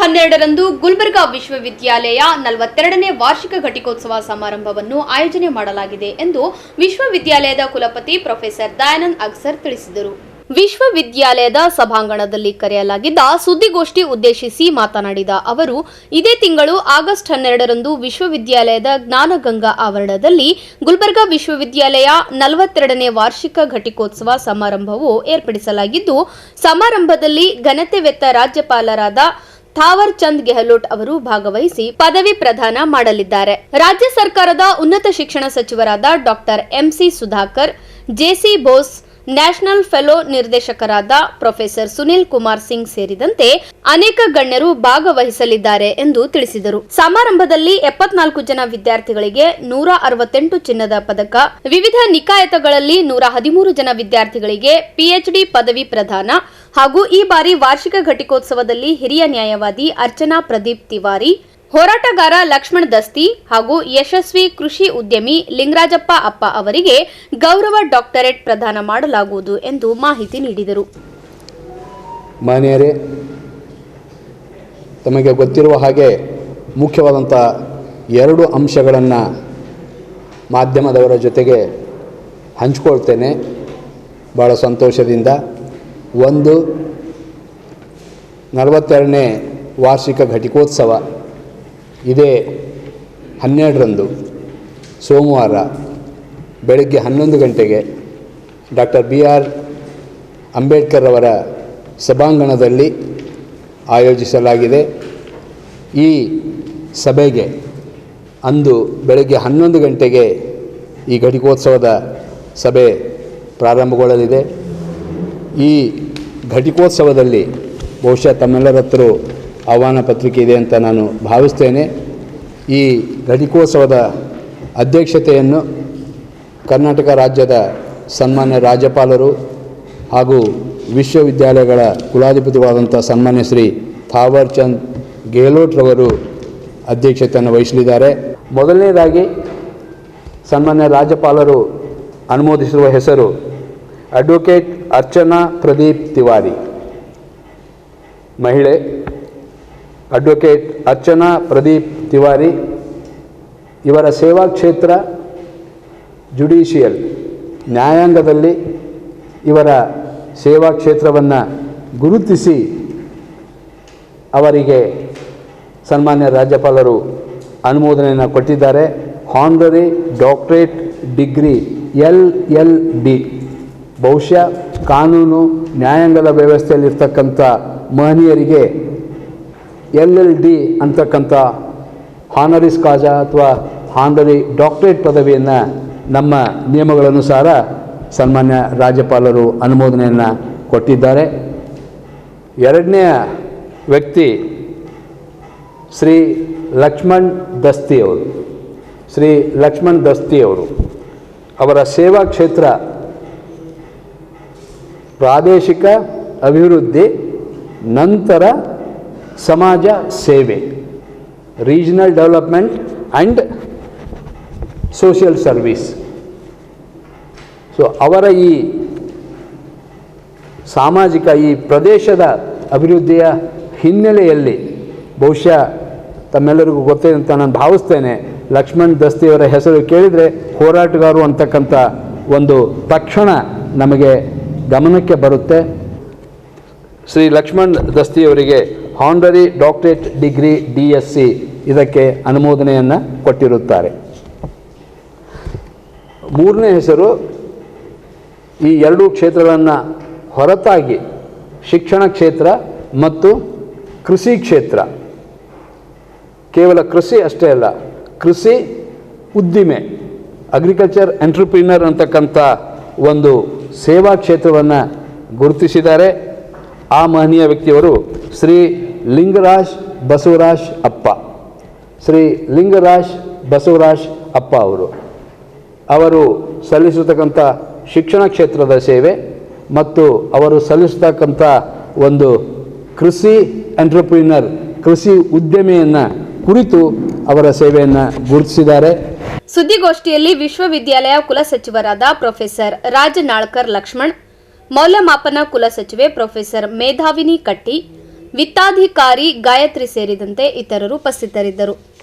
12ರಂದು ಗುಲ್ಬರ್ಗಾ ವಿಶ್ವವಿದ್ಯಾಲಯ 42ನೇ ವಾರ್ಷಿಕ ಘಟಿಕೋತ್ಸವ ಸಮಾರಂಭವನ್ನು ಆಯೋಜನೆ ಮಾಡಲಾಗಿದೆ ಎಂದು ವಿಶ್ವವಿದ್ಯಾಲಯದ ಕುಲಪತಿ ಪ್ರೊಫೆಸರ್ ದಯಾನಂದ್ ಅಗ್ಸರ್ ತಿಳಿಸಿದರು. ವಿಶ್ವವಿದ್ಯಾಲಯದ ಸಭಾಂಗಣದಲ್ಲಿ ಕರೆಯಲಾಗಿದ್ದ ಸುದ್ದಿಗೋಷ್ಠಿ ಉದ್ದೇಶಿಸಿ ಮಾತನಾಡಿದ ಅವರು, ಇದೇ ತಿಂಗಳು ಆಗಸ್ಟ್ 12ರಂದು ವಿಶ್ವವಿದ್ಯಾಲಯದ ಜ್ಞಾನಗಂಗಾ ಆವರಣದಲ್ಲಿ ಗುಲ್ಬರ್ಗಾ ವಿಶ್ವವಿದ್ಯಾಲಯ 42ನೇ ವಾರ್ಷಿಕ ಘಟಿಕೋತ್ಸವ ಸಮಾರಂಭವು ಏರ್ಪಡಿಸಲಾಗಿದ್ದು, ಸಮಾರಂಭದಲ್ಲಿ ಘನತೆವೆತ್ತ ರಾಜ್ಯಪಾಲರಾದ ಥಾವರ್ ಚಂದ್ ಗೆಹ್ಲೋಟ್ ಅವರು ಭಾಗವಹಿಸಿ ಪದವಿ ಪ್ರದಾನ ಮಾಡಲಿದ್ದಾರೆ. ರಾಜ್ಯ ಸರ್ಕಾರದ ಉನ್ನತ ಶಿಕ್ಷಣ ಸಚಿವರಾದ doctor MC Sudhakar, JC Bose, national fellow ನಿರ್ದೇಶಕರಾದ ಪ್ರೊಫೆಸರ್ ಸುನಿಲ್ ಕುಮಾರ್ ಸಿಂಗ್ ಸೇರಿದಂತೆ ಅನೇಕ ಗಣ್ಯರು ಭಾಗವಹಿಸಲಿದ್ದಾರೆ ಎಂದು ತಿಳಿಸಿದರು. ಸಮಾರಂಭದಲ್ಲಿ 74 ಜನ ವಿದ್ಯಾರ್ಥಿಗಳಿಗೆ 168 ಚಿನ್ನದ ಪದಕ, ವಿವಿಧ ನಿಕಾಯತಗಳಲ್ಲಿ 113 ಜನ ವಿದ್ಯಾರ್ಥಿಗಳಿಗೆ ಪಿಎಚ್ಡಿ ಪದವಿ ಪ್ರದಾನ ಹಾಗೂ ಈ ಬಾರಿ ವಾರ್ಷಿಕ ಘಟಿಕೋತ್ಸವದಲ್ಲಿ ಹಿರಿಯ ನ್ಯಾಯವಾದಿ ಅರ್ಚನಾ ಪ್ರದೀಪ್ ತಿವಾರಿ, ಹೋರಾಟಗಾರ ಲಕ್ಷ್ಮಣ್ ದಸ್ತಿ ಹಾಗೂ ಯಶಸ್ವಿ ಕೃಷಿ ಉದ್ಯಮಿ ಲಿಂಗರಾಜಪ್ಪ ಅಪ್ಪ ಅವರಿಗೆ ಗೌರವ ಡಾಕ್ಟರೇಟ್ ಪ್ರದಾನ ಮಾಡಲಾಗುವುದು ಎಂದು ಮಾಹಿತಿ ನೀಡಿದರು. ಮಾನ್ಯರೇ, ತಮಗೆ ಗೊತ್ತಿರುವ ಹಾಗೆ ಮುಖ್ಯವಾದಂಥ 2 ಅಂಶಗಳನ್ನು ಮಾಧ್ಯಮದವರ ಜೊತೆಗೆ ಹಂಚಿಕೊಳ್ತೇನೆ ಭಾಳ ಸಂತೋಷದಿಂದ. ಒಂದು, 42ನೇ ವಾರ್ಷಿಕ ಘಟಿಕೋತ್ಸವ ಇದೇ 12ರಂದು ಸೋಮವಾರ ಬೆಳಗ್ಗೆ 11 ಗಂಟೆಗೆ ಡಾಕ್ಟರ್ BR ಅಂಬೇಡ್ಕರ್ ಅವರ ಸಭಾಂಗಣದಲ್ಲಿ ಆಯೋಜಿಸಲಾಗಿದೆ. ಈ ಸಭೆಗೆ ಅಂದು ಬೆಳಗ್ಗೆ 11 ಗಂಟೆಗೆ ಈ ಘಟಿಕೋತ್ಸವದ ಸಭೆ ಪ್ರಾರಂಭಗೊಳ್ಳಲಿದೆ. ಈ ಘಟಿಕೋತ್ಸವದಲ್ಲಿ ಬಹುಶಃ ತಮ್ಮೆಲ್ಲರ ಹತ್ರ ಆಹ್ವಾನ ಪತ್ರಿಕೆ ಇದೆ ಅಂತ ನಾನು ಭಾವಿಸ್ತೇನೆ. ಈ ಘಟಿಕೋತ್ಸವದ ಅಧ್ಯಕ್ಷತೆಯನ್ನು ಕರ್ನಾಟಕ ರಾಜ್ಯದ ಸನ್ಮಾನ್ಯ ರಾಜ್ಯಪಾಲರು ಹಾಗೂ ವಿಶ್ವವಿದ್ಯಾಲಯಗಳ ಕುಲಾಧಿಪತಿಗಳಾದಂಥ ಸನ್ಮಾನ್ಯ ಶ್ರೀ ಥಾವರ್ ಚಂದ್ ಗೆಹ್ಲೋಟ್ ರವರು ಅಧ್ಯಕ್ಷತೆಯನ್ನು ವಹಿಸಲಿದ್ದಾರೆ. ಮೊದಲನೇದಾಗಿ ಸನ್ಮಾನ್ಯ ರಾಜ್ಯಪಾಲರು ಅನುಮೋದಿಸಿರುವ ಹೆಸರು ಅಡ್ವೊಕೇಟ್ ಅರ್ಚನಾ ಪ್ರದೀಪ್ ತಿವಾರಿ, ಮಹಿಳೆ. ಅಡ್ವೊಕೇಟ್ ಅರ್ಚನಾ ಪ್ರದೀಪ್ ತಿವಾರಿ ಇವರ ಸೇವಾ ಕ್ಷೇತ್ರ ಜುಡಿಷಿಯಲ್, ನ್ಯಾಯಾಂಗದಲ್ಲಿ ಇವರ ಸೇವಾ ಕ್ಷೇತ್ರವನ್ನು ಗುರುತಿಸಿ ಅವರಿಗೆ ಸನ್ಮಾನ್ಯ ರಾಜ್ಯಪಾಲರು ಅನುಮೋದನೆಯನ್ನು ಕೊಟ್ಟಿದ್ದಾರೆ. Honorary doctorate degree LLD. ಬಹುಶಃ ಕಾನೂನು ನ್ಯಾಯಾಂಗದ ವ್ಯವಸ್ಥೆಯಲ್ಲಿರ್ತಕ್ಕಂಥ ಮಹನೀಯರಿಗೆ LLD ಅಂತಕ್ಕಂಥ ಹಾನರಿಸ್ ಕಾಜಾ ಅಥವಾ ಹಾನರರಿ ಡಾಕ್ಟರೇಟ್ ಪದವಿಯನ್ನು ನಮ್ಮ ನಿಯಮಗಳನುಸಾರ ಸನ್ಮಾನ್ಯ ರಾಜ್ಯಪಾಲರು ಅನುಮೋದನೆಯನ್ನು ಕೊಟ್ಟಿದ್ದಾರೆ. ಎರಡನೆಯ ವ್ಯಕ್ತಿ ಶ್ರೀ ಲಕ್ಷ್ಮಣ್ ದಸ್ತಿಯವರು. ಶ್ರೀ ಲಕ್ಷ್ಮಣ್ ದಸ್ತಿಯವರು ಅವರ ಸೇವಾ ಕ್ಷೇತ್ರ ಪ್ರಾದೇಶಿಕ ಅಭಿವೃದ್ಧಿ ನಂತರ ಸಮಾಜ ಸೇವೆ, regional development and social service. So ಅವರ ಈ ಸಾಮಾಜಿಕ ಈ ಪ್ರದೇಶದ ಅಭಿವೃದ್ಧಿಯ ಹಿನ್ನೆಲೆಯಲ್ಲಿ ಬಹುಶಃ ತಮ್ಮೆಲ್ಲರಿಗೂ ಗೊತ್ತಿದೆ ಅಂತ ನಾನು ಭಾವಿಸ್ತೇನೆ. ಲಕ್ಷ್ಮಣ್ ದಸ್ತಿಯವರ ಹೆಸರು ಕೇಳಿದರೆ ಹೋರಾಟಗಾರರು ಅಂತಕ್ಕಂಥ ಒಂದು ತಕ್ಷಣ ನಮಗೆ ಗಮನಕ್ಕೆ ಬರುತ್ತೆ. ಶ್ರೀ ಲಕ್ಷ್ಮಣ್ ದಸ್ತಿಯವರಿಗೆ ಹಾನರರಿ ಡಾಕ್ಟರೇಟ್ ಡಿಗ್ರಿ DSc ಇದಕ್ಕೆ ಅನುಮೋದನೆಯನ್ನು ಕೊಟ್ಟಿರುತ್ತಾರೆ. ಮೂರನೇ ಹೆಸರು ಈ 2 ಕ್ಷೇತ್ರಗಳನ್ನು ಹೊರತಾಗಿ ಶಿಕ್ಷಣ ಕ್ಷೇತ್ರ ಮತ್ತು ಕೃಷಿ ಕ್ಷೇತ್ರ, ಕೇವಲ ಕೃಷಿ ಅಷ್ಟೇ ಅಲ್ಲ, ಕೃಷಿ ಉದ್ದಿಮೆ, ಅಗ್ರಿಕಲ್ಚರ್ ಎಂಟ್ರಪ್ರಿನರ್ ಅಂತಕ್ಕಂಥ ಒಂದು ಸೇವಾ ಕ್ಷೇತ್ರವನ್ನು ಗುರುತಿಸಿದ್ದಾರೆ. ಆ ಮಹನೀಯ ವ್ಯಕ್ತಿಯವರು ಶ್ರೀ ಲಿಂಗರಾಜ್ ಬಸವರಾಜ್ ಅಪ್ಪ. ಶ್ರೀ ಲಿಂಗರಾಜ್ ಬಸವರಾಜ್ ಅಪ್ಪ ಅವರು ಸಲ್ಲಿಸತಕ್ಕಂಥ ಶಿಕ್ಷಣ ಕ್ಷೇತ್ರದ ಸೇವೆ ಮತ್ತು ಅವರು ಸಲ್ಲಿಸತಕ್ಕಂಥ ಒಂದು ಕೃಷಿ ಎಂಟ್ರಪ್ರಿನರ್, ಕೃಷಿ ಉದ್ಯಮಿಯನ್ನು ಕುರಿತು ಅವರ ಸೇವೆಯನ್ನು ಗುರುತಿಸಿದ್ದಾರೆ. ಸುದ್ದಿಗೋಷ್ಠಿಯಲ್ಲಿ ವಿಶ್ವವಿದ್ಯಾಲಯ ಕುಲಸಚಿವರಾದ ಪ್ರೊಫೆಸರ್ ರಾಜನಾಳ್ಕರ್ ಲಕ್ಷ್ಮಣ್, ಮೌಲ್ಯಮಾಪನ ಕುಲಸಚಿವೆ ಪ್ರೊಫೆಸರ್ ಮೇಧಾವಿನಿ ಕಟ್ಟಿ, ವಿತ್ತಾಧಿಕಾರಿ ಗಾಯತ್ರಿ ಸೇರಿದಂತೆ ಇತರರು ಉಪಸ್ಥಿತರಿದ್ದರು.